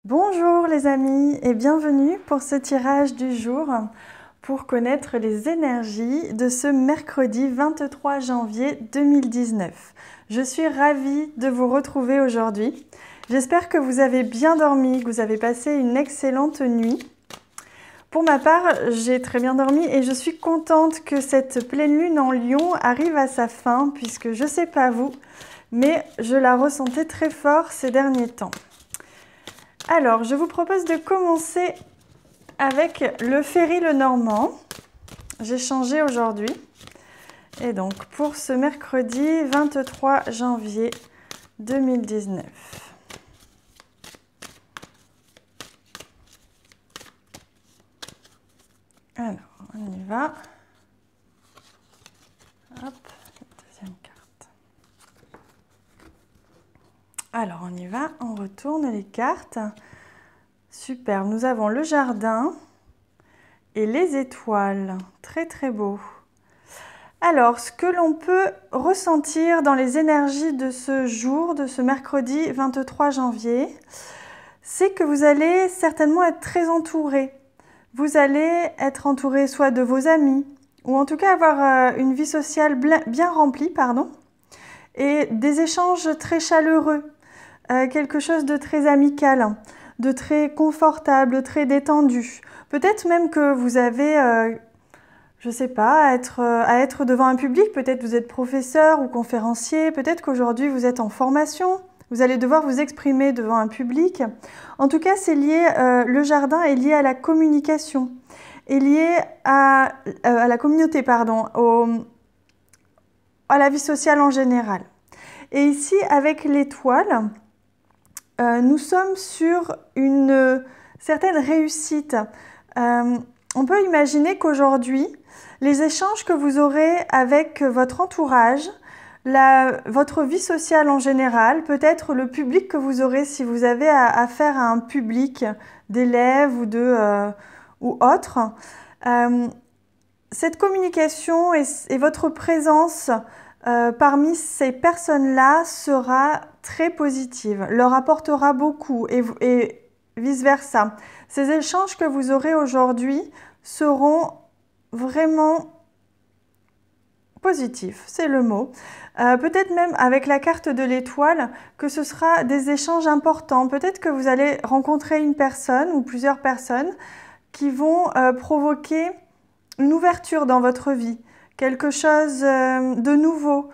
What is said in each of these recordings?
Bonjour les amis et bienvenue pour ce tirage du jour pour connaître les énergies de ce mercredi 23 janvier 2019. Je suis ravie de vous retrouver aujourd'hui. J'espère que vous avez bien dormi, que vous avez passé une excellente nuit. Pour ma part, j'ai très bien dormi et je suis contente que cette pleine lune en Lion arrive à sa fin puisque je ne sais pas vous, mais je la ressentais très fort ces derniers temps. Alors, je vous propose de commencer avec le Ferry Lenormand. J'ai changé aujourd'hui. Et donc, pour ce mercredi 23 janvier 2019. Alors, on y va. Hop, la deuxième carte. Alors, on y va, on retourne les cartes. Super, nous avons le jardin et les étoiles. Très, très beau. Alors, ce que l'on peut ressentir dans les énergies de ce jour, de ce mercredi 23 janvier, c'est que vous allez certainement être très entouré. Vous allez être entouré soit de vos amis, ou en tout cas avoir une vie sociale bien remplie, et des échanges très chaleureux, quelque chose de très amical, de très confortable, de très détendu. Peut-être même que vous avez, je ne sais pas, à être devant un public. Peut-être vous êtes professeur ou conférencier, peut-être qu'aujourd'hui vous êtes en formation. Vous allez devoir vous exprimer devant un public. En tout cas, c'est lié, le jardin est lié à la communication, est lié à la communauté, à la vie sociale en général. Et ici, avec l'étoile, nous sommes sur une certaine réussite. On peut imaginer qu'aujourd'hui, les échanges que vous aurez avec votre entourage, votre vie sociale en général, peut-être le public que vous aurez si vous avez affaire à un public d'élèves ou autres, cette communication et votre présence parmi ces personnes-là sera très positive, leur apportera beaucoup et vice-versa. Ces échanges que vous aurez aujourd'hui seront vraiment positifs, c'est le mot. Peut-être même avec la carte de l'étoile que ce sera des échanges importants. Peut-être que vous allez rencontrer une personne ou plusieurs personnes qui vont provoquer une ouverture dans votre vie, quelque chose de nouveau.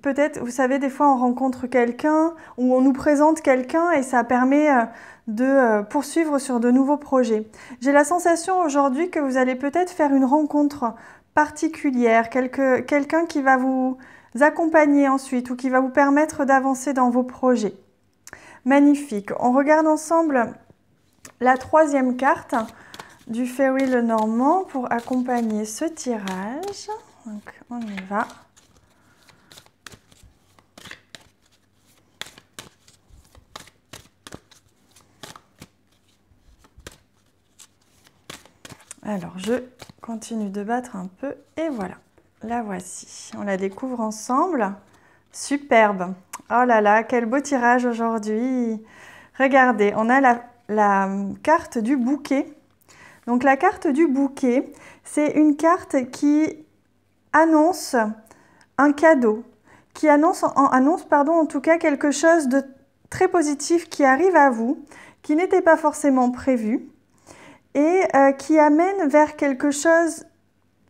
Peut-être, vous savez, des fois on rencontre quelqu'un ou on nous présente quelqu'un et ça permet de poursuivre sur de nouveaux projets. J'ai la sensation aujourd'hui que vous allez peut-être faire une rencontre particulière, quelqu'un qui va vous accompagner ensuite ou qui va vous permettre d'avancer dans vos projets. Magnifique. On regarde ensemble la troisième carte du Ferry Lenormand pour accompagner ce tirage. Donc, on y va. Alors, je continue de battre un peu et voilà, la voici. On la découvre ensemble. Superbe. Oh là là, quel beau tirage aujourd'hui. Regardez, on a la carte du bouquet. Donc la carte du bouquet, c'est une carte qui annonce un cadeau, qui annonce en tout cas quelque chose de très positif qui arrive à vous, qui n'était pas forcément prévu et qui amène vers quelque chose,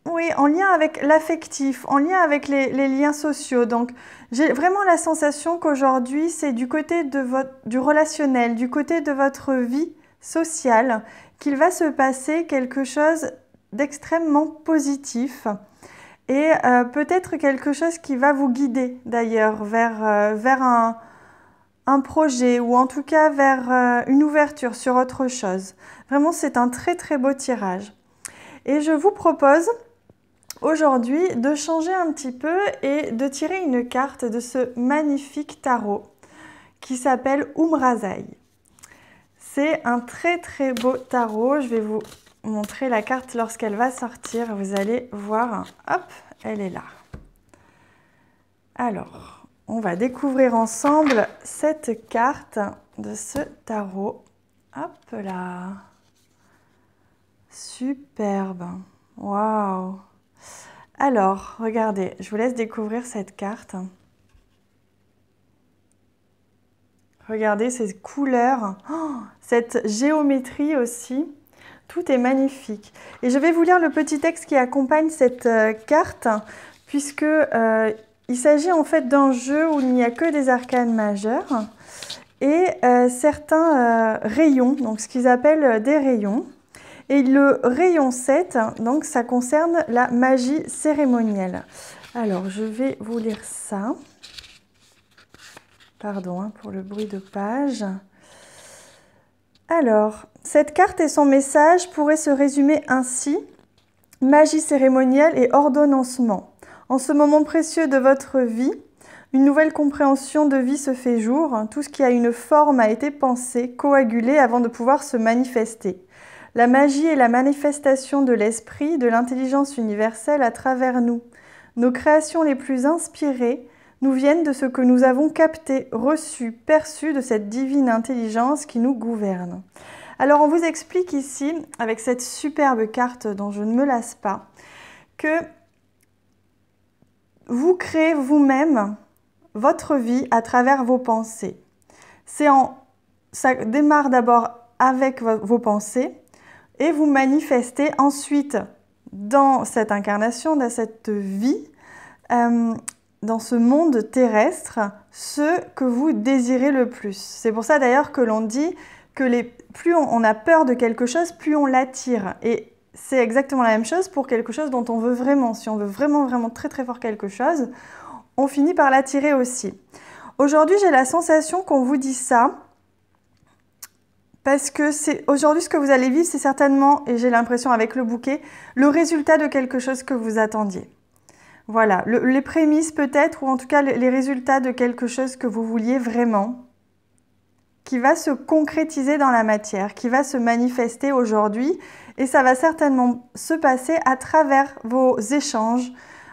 oui, en lien avec l'affectif, en lien avec les liens sociaux. Donc j'ai vraiment la sensation qu'aujourd'hui, c'est du côté du relationnel, du côté de votre vie sociale, qu'il va se passer quelque chose d'extrêmement positif et peut-être quelque chose qui va vous guider d'ailleurs vers un projet ou en tout cas vers une ouverture sur autre chose. Vraiment, c'est un très très beau tirage. Et je vous propose aujourd'hui de changer un petit peu et de tirer une carte de ce magnifique tarot qui s'appelle Umrazai. C'est un très très beau tarot. Je vais vous montrer la carte lorsqu'elle va sortir. Vous allez voir. Hop, elle est là. Alors, on va découvrir ensemble cette carte de ce tarot. Hop là. Superbe. Waouh. Alors, regardez, je vous laisse découvrir cette carte. Regardez ces couleurs, oh, cette géométrie aussi. Tout est magnifique. Et je vais vous lire le petit texte qui accompagne cette carte, puisque il s'agit en fait d'un jeu où il n'y a que des arcanes majeures et certains rayons, donc ce qu'ils appellent des rayons. Et le rayon 7, donc ça concerne la magie cérémonielle. Alors, je vais vous lire ça. Pardon hein, pour le bruit de page. Alors, cette carte et son message pourraient se résumer ainsi. Magie cérémonielle et ordonnancement. En ce moment précieux de votre vie, une nouvelle compréhension de vie se fait jour. Tout ce qui a une forme a été pensé, coagulé avant de pouvoir se manifester. La magie est la manifestation de l'esprit, de l'intelligence universelle à travers nous. Nos créations les plus inspirées nous viennent de ce que nous avons capté, reçu, perçu de cette divine intelligence qui nous gouverne. Alors on vous explique ici, avec cette superbe carte dont je ne me lasse pas, que vous créez vous-même votre vie à travers vos pensées. Ça démarre d'abord avec vos pensées et vous manifestez ensuite dans cette incarnation, dans cette vie, dans ce monde terrestre, ce que vous désirez le plus. C'est pour ça d'ailleurs que l'on dit que plus on a peur de quelque chose, plus on l'attire. Et c'est exactement la même chose pour quelque chose dont on veut vraiment. Si on veut vraiment, vraiment très très fort quelque chose, on finit par l'attirer aussi. Aujourd'hui, j'ai la sensation qu'on vous dit ça, parce que aujourd'hui, ce que vous allez vivre, c'est certainement, et j'ai l'impression avec le bouquet, le résultat de quelque chose que vous attendiez. Voilà, les prémices peut-être, ou en tout cas les résultats de quelque chose que vous vouliez vraiment, qui va se concrétiser dans la matière, qui va se manifester aujourd'hui, et ça va certainement se passer à travers vos échanges.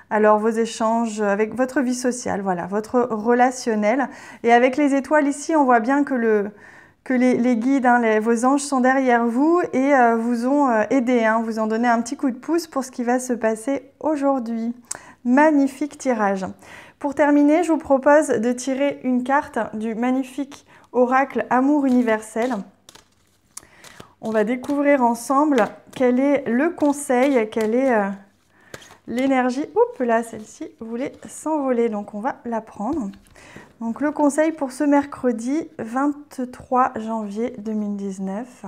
Alors vos échanges avec votre vie sociale, voilà, votre relationnel. Et avec les étoiles ici, on voit bien que les guides, hein, vos anges sont derrière vous et vous ont aidé, hein, vous ont donné un petit coup de pouce pour ce qui va se passer aujourd'hui. Magnifique tirage. Pour terminer, je vous propose de tirer une carte du magnifique oracle Amour universel. On va découvrir ensemble quel est le conseil, quelle est l'énergie. Oups, là, celle-ci voulait s'envoler, donc on va la prendre. Donc le conseil pour ce mercredi 23 janvier 2019.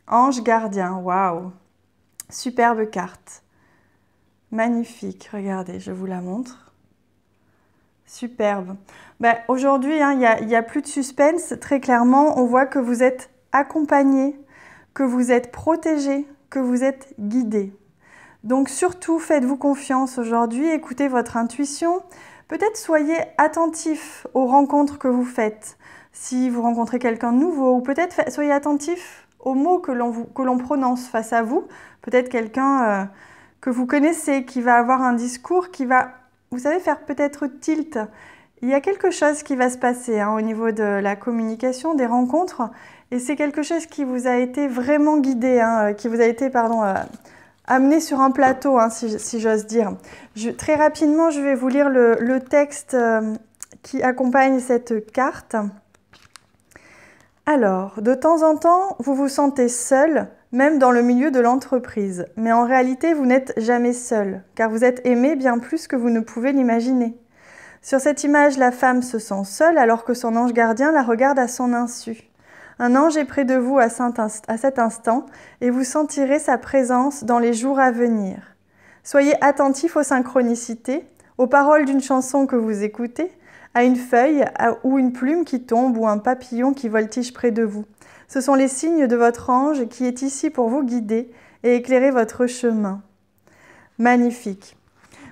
Ange gardien, waouh! Superbe carte. Magnifique, regardez, je vous la montre. Superbe. Ben, aujourd'hui, hein, il n'y a plus de suspense. Très clairement, on voit que vous êtes accompagné, que vous êtes protégé, que vous êtes guidé. Donc surtout, faites-vous confiance aujourd'hui, écoutez votre intuition. Peut-être soyez attentif aux rencontres que vous faites. Si vous rencontrez quelqu'un de nouveau, ou peut-être soyez attentif aux mots que l'on prononce face à vous. Peut-être quelqu'un que vous connaissez, qui va avoir un discours qui va, vous savez, faire peut-être tilt. Il y a quelque chose qui va se passer hein, au niveau de la communication, des rencontres, et c'est quelque chose qui vous a été vraiment guidé, hein, qui vous a été, amené sur un plateau, hein, si j'ose dire. Très rapidement, je vais vous lire le texte qui accompagne cette carte. Alors, de temps en temps, vous vous sentez seul, même dans le milieu de l'entreprise. Mais en réalité, vous n'êtes jamais seul, car vous êtes aimé bien plus que vous ne pouvez l'imaginer. Sur cette image, la femme se sent seule alors que son ange gardien la regarde à son insu. Un ange est près de vous à cet instant et vous sentirez sa présence dans les jours à venir. Soyez attentif aux synchronicités, aux paroles d'une chanson que vous écoutez, à une feuille ou une plume qui tombe ou un papillon qui voltige près de vous. Ce sont les signes de votre ange qui est ici pour vous guider et éclairer votre chemin. Magnifique.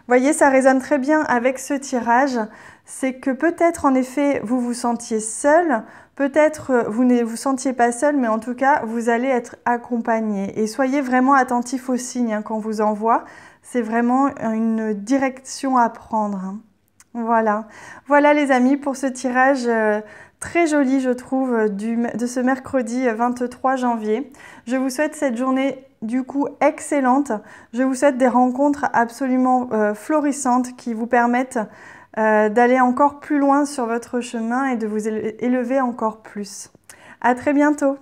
Voyez, ça résonne très bien avec ce tirage. C'est que peut-être en effet vous vous sentiez seul, peut-être vous ne vous sentiez pas seul, mais en tout cas vous allez être accompagné. Et soyez vraiment attentifs aux signes hein, qu'on vous envoie. C'est vraiment une direction à prendre. Hein. Voilà les amis pour ce tirage très jolie, je trouve, de ce mercredi 23 janvier. Je vous souhaite cette journée du coup excellente. Je vous souhaite des rencontres absolument florissantes qui vous permettent d'aller encore plus loin sur votre chemin et de vous élever encore plus. À très bientôt!